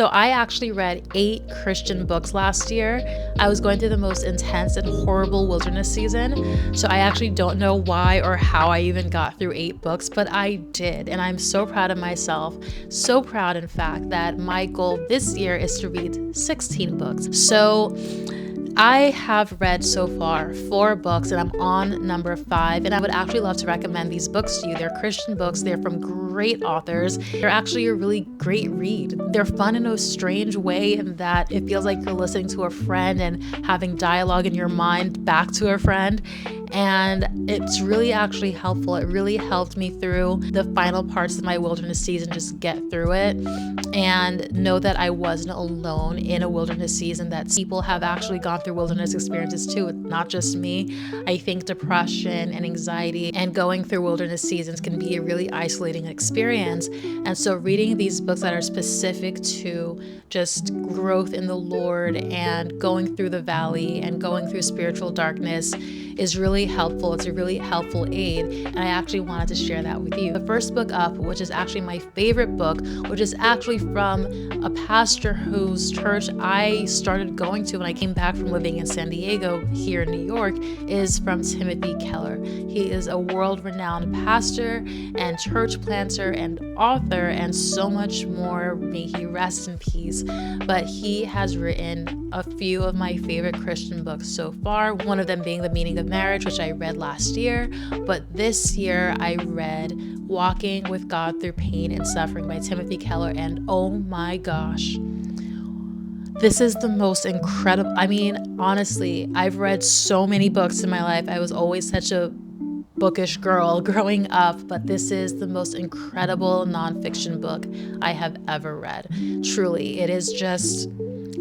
So I actually read 8 Christian books last year. I was going through the most intense and horrible wilderness season. So I actually don't know why or how I even got through 8 books, but I did. And I'm so proud of myself. So proud, in fact, that my goal this year is to read 16 books. So I have read so far 4 books and I'm on number 5, and I would actually love to recommend these books to you. They're Christian books. They're from great authors. They're actually a really great read. They're fun in a strange way in that it feels like you're listening to a friend and having dialogue in your mind back to a friend. And it's really actually helpful. It really helped me through the final parts of my wilderness season, just get through it and know that I wasn't alone in a wilderness season, that people have actually gone through wilderness experiences too. It's not just me. I think depression and anxiety and going through wilderness seasons can be a really isolating experience. And so reading these books that are specific to just growth in the Lord and going through the valley and going through spiritual darkness is really helpful. It's a really helpful aid, and I actually wanted to share that with you. The first book up, which is actually my favorite book, which is actually from a pastor whose church I started going to when I came back from living in San Diego here in New York, is from Timothy Keller. He is a world-renowned pastor and church planter and author and so much more. May he rest in peace. But he has written a few of my favorite Christian books so far, one of them being The Meaning of Marriage, which I read last year. But this year I read Walking with God Through Pain and Suffering by Timothy Keller, and oh my gosh, this is the most incredible. I mean, honestly, I've read so many books in my life. I was always such a bookish girl growing up, but this is the most incredible nonfiction book I have ever read. Truly, it is just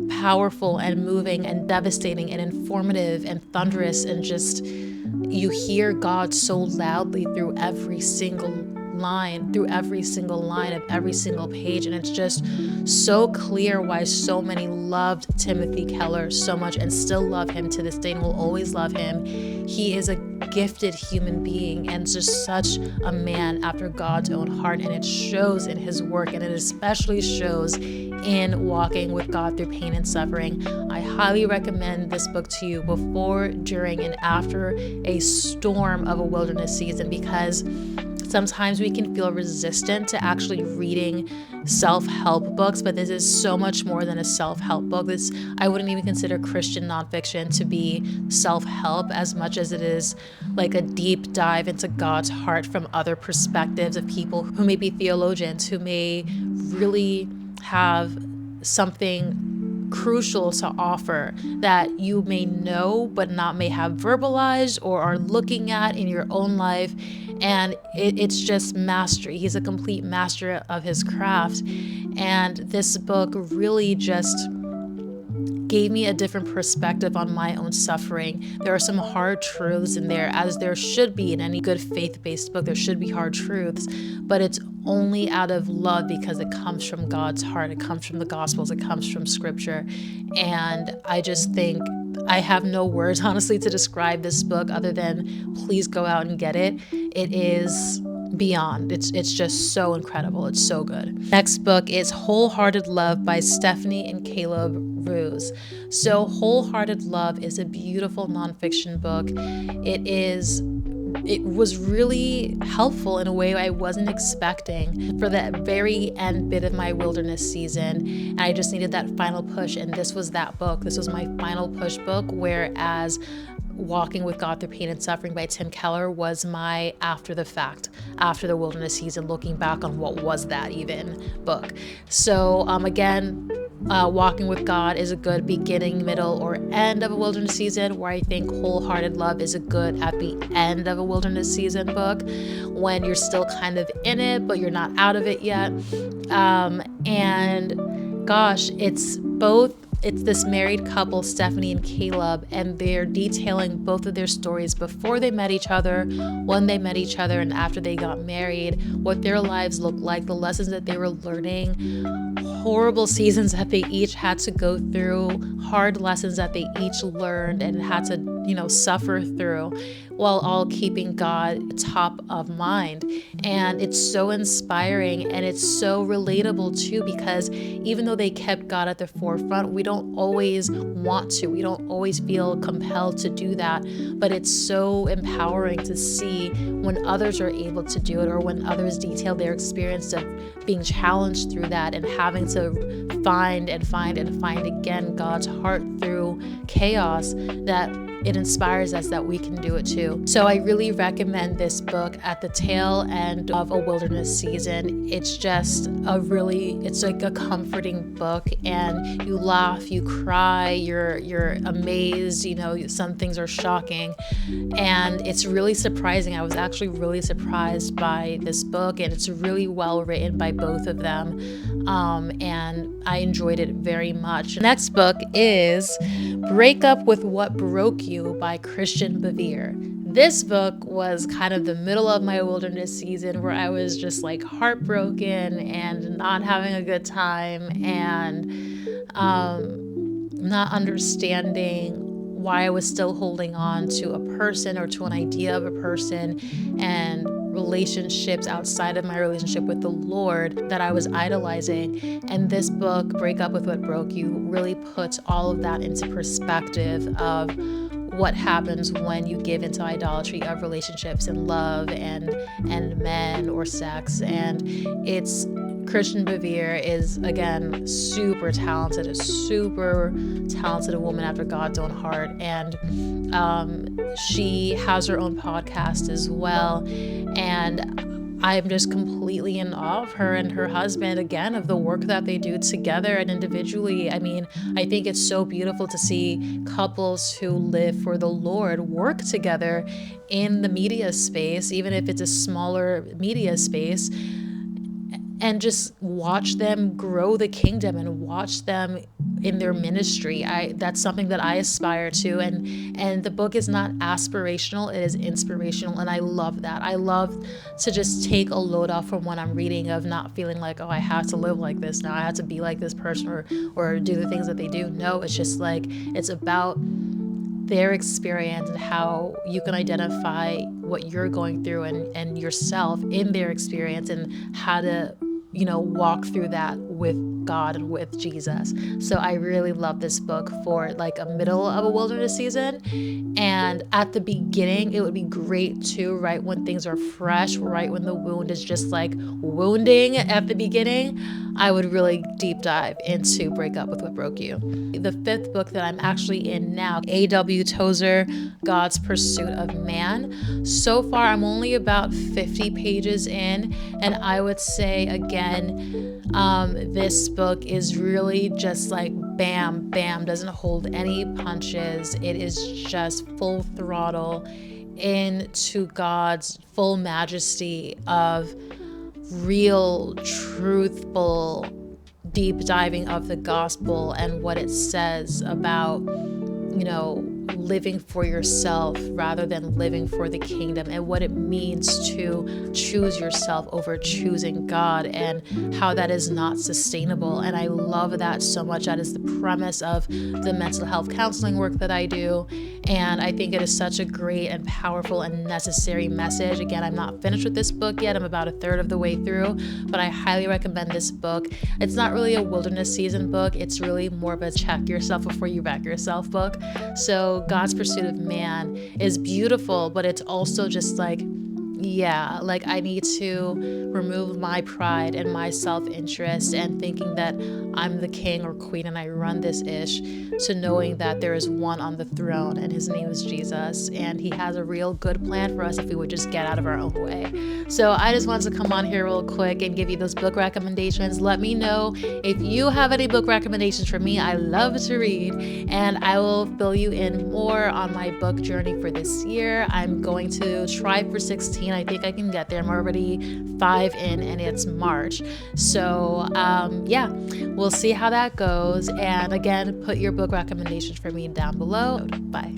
powerful and moving and devastating and informative and thunderous, and just you hear God so loudly through every single line of every single page, and it's just so clear why so many loved Timothy Keller so much and still love him to this day and will always love him. He is a gifted human being and just such a man after God's own heart, and it shows in his work, and it especially shows in Walking with God Through Pain and Suffering. I highly recommend this book to you before, during, and after a storm of a wilderness season, because sometimes we can feel resistant to actually reading self-help books, but this is so much more than a self-help book. I wouldn't even consider Christian nonfiction to be self-help as much as it is like a deep dive into God's heart from other perspectives of people who may be theologians, who may really have something crucial to offer that you may know but not may have verbalized or are looking at in your own life. And it's just mastery. He's a complete master of his craft. And this book really just gave me a different perspective on my own suffering. There are some hard truths in there, as there should be in any good faith-based book. There should be hard truths, but it's only out of love because it comes from God's heart. It comes from the Gospels. It comes from Scripture. And I just think I have no words, honestly, to describe this book other than please go out and get it. It is beyond. It's just so incredible. It's so good. Next book is Wholehearted Love by Stephanie and Caleb Ruse. So Wholehearted Love is a beautiful nonfiction book. It was really helpful in a way I wasn't expecting for that very end bit of my wilderness season. And I just needed that final push. And this was that book. This was my final push book, whereas Walking with God Through Pain and Suffering by Tim Keller was my after the fact, after the wilderness season, looking back on what was that even book. So again, Walking with God is a good beginning, middle, or end of a wilderness season, where I think Wholehearted Love is a good at the end of a wilderness season book, when you're still kind of in it, but you're not out of it yet. And gosh, it's both it's this married couple, Stephanie and Caleb, and they're detailing both of their stories before they met each other, when they met each other, and after they got married, what their lives looked like, the lessons that they were learning, horrible seasons that they each had to go through, hard lessons that they each learned and had to, suffer through, while all keeping God top of mind. And it's so inspiring, and it's so relatable too, because even though they kept God at the forefront, we don't always want to. We don't always feel compelled to do that. But it's so empowering to see when others are able to do it, or when others detail their experience of being challenged through that and having to find again God's heart through chaos, that it inspires us that we can do it too. So I really recommend this book at the tail end of a wilderness season. It's just it's like a comforting book, and you laugh, you cry, you're amazed, some things are shocking, and it's really surprising. I was actually really surprised by this book, and it's really well written by both of them, and I enjoyed it very much. The next book is Break Up With What Broke You by Christian Bevere. This book was kind of the middle of my wilderness season, where I was just like heartbroken and not having a good time, and not understanding why I was still holding on to a person or to an idea of a person, and relationships outside of my relationship with the Lord that I was idolizing. And this book, Break Up With What Broke You, really puts all of that into perspective of what happens when you give into idolatry of relationships and love and men or sex. And it's Christian Bevere is, again, super talented, a woman after God's own heart. And she has her own podcast as well. And I'm just completely in awe of her and her husband, again, of the work that they do together and individually. I mean, I think it's so beautiful to see couples who live for the Lord work together in the media space, even if it's a smaller media space, and just watch them grow the kingdom and watch them in their ministry. That's something that I aspire to, and the book is not aspirational, it is inspirational, and I love that. I love to just take a load off from what I'm reading, of not feeling like, oh, I have to live like this now, I have to be like this person or do the things that they do. No, it's just like, it's about their experience and how you can identify what you're going through and yourself in their experience, and how to walk through that with God and with Jesus. So I really love this book for like a middle of a wilderness season. And at the beginning, it would be great too, right when things are fresh, right when the wound is just like wounding at the beginning. I would really deep dive into Break Up With What Broke You. The fifth book that I'm actually in now, A.W. Tozer, God's Pursuit of Man. So far, I'm only about 50 pages in, and I would say, again, this book is really just like bam, bam, doesn't hold any punches. It is just full throttle into God's full majesty of real, truthful deep diving of the gospel and what it says about, living for yourself rather than living for the kingdom, and what it means to choose yourself over choosing God, and how that is not sustainable. And I love that so much. That is the premise of the mental health counseling work that I do. And I think it is such a great and powerful and necessary message. Again, I'm not finished with this book yet. I'm about a third of the way through, but I highly recommend this book. It's not really a wilderness season book. It's really more of a check yourself before you wreck yourself book. So God's Pursuit of Man is beautiful, but it's also just like, yeah, like I need to remove my pride and my self-interest and thinking that I'm the king or queen and I run this ish, to knowing that there is one on the throne and his name is Jesus, and he has a real good plan for us if we would just get out of our own way. So I just wanted to come on here real quick and give you those book recommendations. Let me know if you have any book recommendations for me. I love to read, and I will fill you in more on my book journey for this year. I'm going to try for 16. and I think I can get there. I'm already 5 in and it's March. So yeah, we'll see how that goes. And again, put your book recommendations for me down below. Bye.